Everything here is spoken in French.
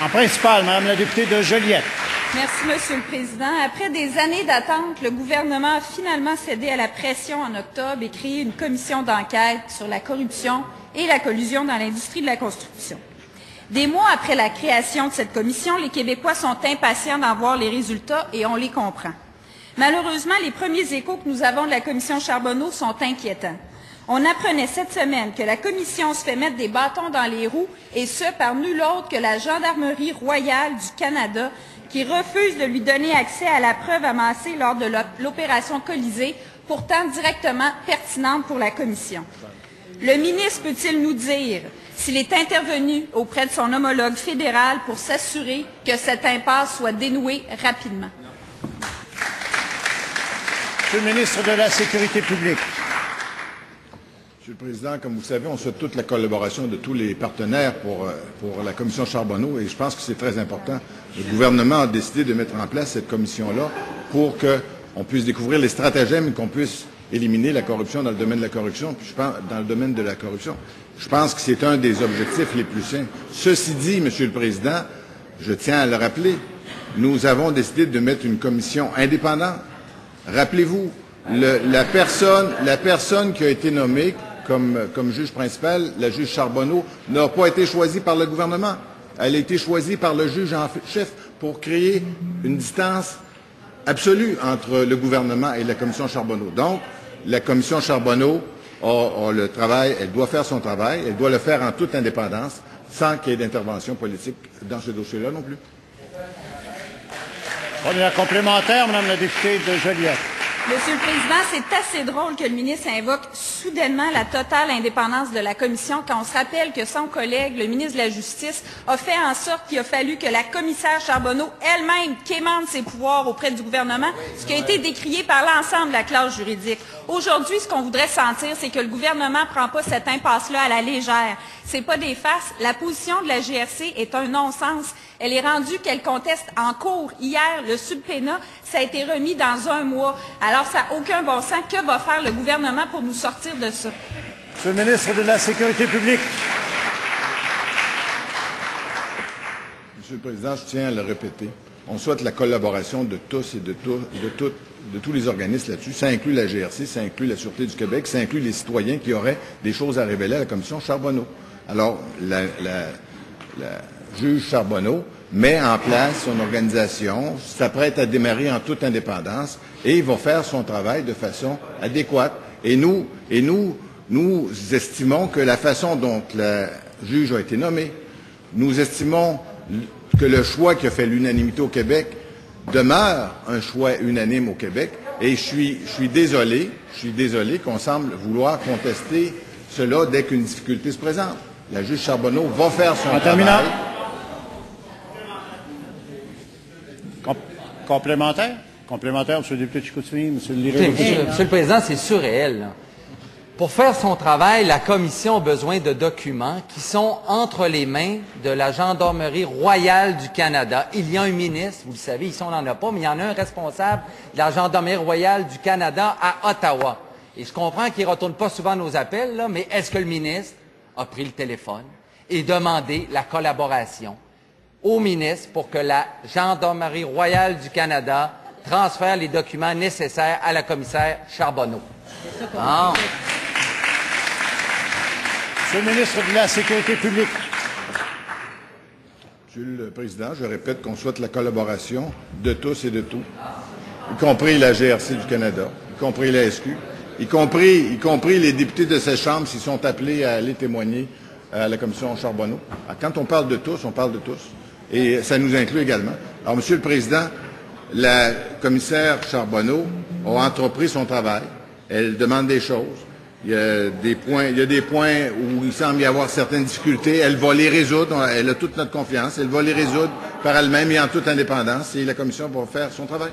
En principal, Madame la députée de Joliette. Merci, Monsieur le Président. Après des années d'attente, le gouvernement a finalement cédé à la pression en octobre et créé une commission d'enquête sur la corruption et la collusion dans l'industrie de la construction. Des mois après la création de cette commission, les Québécois sont impatients d'en voir les résultats et on les comprend. Malheureusement, les premiers échos que nous avons de la commission Charbonneau sont inquiétants. On apprenait cette semaine que la commission se fait mettre des bâtons dans les roues, et ce, par nul autre que la Gendarmerie royale du Canada, qui refuse de lui donner accès à la preuve amassée lors de l'opération Colisée, pourtant directement pertinente pour la commission. Le ministre peut-il nous dire s'il est intervenu auprès de son homologue fédéral pour s'assurer que cette impasse soit dénouée rapidement? Monsieur le ministre de la Sécurité publique. Monsieur le Président, comme vous le savez, on souhaite toute la collaboration de tous les partenaires pour la commission Charbonneau et je pense que c'est très important. Le gouvernement a décidé de mettre en place cette commission-là pour qu'on puisse découvrir les stratagèmes et qu'on puisse éliminer la corruption dans le domaine de la corruption. Puis je pense, dans le domaine de la corruption, je pense que c'est un des objectifs les plus simples. Ceci dit, Monsieur le Président, je tiens à le rappeler, nous avons décidé de mettre une commission indépendante. Rappelez-vous, la personne qui a été nommée comme juge principal, la juge Charbonneau, n'a pas été choisie par le gouvernement. Elle a été choisie par le juge en chef pour créer une distance absolue entre le gouvernement et la commission Charbonneau. Donc, la commission Charbonneau a le travail, elle doit faire son travail, elle doit le faire en toute indépendance, sans qu'il y ait d'intervention politique dans ce dossier-là non plus. Première complémentaire, Madame la députée de Joliette. Monsieur le Président, c'est assez drôle que le ministre invoque soudainement la totale indépendance de la commission quand on se rappelle que son collègue, le ministre de la Justice, a fait en sorte qu'il a fallu que la commissaire Charbonneau elle-même quémande ses pouvoirs auprès du gouvernement, ce qui a été décrié par l'ensemble de la classe juridique. Aujourd'hui, ce qu'on voudrait sentir, c'est que le gouvernement ne prend pas cette impasse-là à la légère. C'est pas des farces. La position de la GRC est un non-sens. Elle est rendue qu'elle conteste en cours. Hier, le subpénat, ça a été remis dans un mois. Alors, ça n'a aucun bon sens. Que va faire le gouvernement pour nous sortir de ça? Monsieur le ministre de la Sécurité publique. Monsieur le Président, je tiens à le répéter. On souhaite la collaboration de tous et de tous les organismes là-dessus. Ça inclut la GRC, ça inclut la Sûreté du Québec, ça inclut les citoyens qui auraient des choses à révéler à la commission Charbonneau. Alors, la juge Charbonneau met en place son organisation, s'apprête à démarrer en toute indépendance et il va faire son travail de façon adéquate. Et nous estimons que la façon dont la juge a été nommée, nous estimons que le choix qui a fait l'unanimité au Québec demeure un choix unanime au Québec. Et je suis désolé qu'on semble vouloir contester cela dès qu'une difficulté se présente. La juge Charbonneau va faire son travail. Complémentaire? Complémentaire, M. le député Chicoutimi, M. le leader. Monsieur le Président, c'est surréel, là. Pour faire son travail, la Commission a besoin de documents qui sont entre les mains de la Gendarmerie royale du Canada. Il y a un ministre, vous le savez, ici on n'en a pas, mais il y en a un responsable de la Gendarmerie royale du Canada à Ottawa. Et je comprends qu'il ne retourne pas souvent nos appels, là, mais est-ce que le ministre a pris le téléphone et demandé la collaboration au ministre pour que la Gendarmerie royale du Canada transfère les documents nécessaires à la commissaire Charbonneau? Ah. Monsieur le ministre de la Sécurité publique. Monsieur le Président, je répète qu'on souhaite la collaboration de tous et de tout, y compris la GRC du Canada, y compris la SQ, y compris les députés de ces chambres s'ils sont appelés à aller témoigner à la commission Charbonneau. Alors, quand on parle de tous, on parle de tous. Et ça nous inclut également. Alors, Monsieur le Président, la commissaire Charbonneau a entrepris son travail. Elle demande des choses. Il y a des points où il semble y avoir certaines difficultés. Elle va les résoudre. Elle a toute notre confiance. Elle va les résoudre par elle-même et en toute indépendance. Et la commission va faire son travail.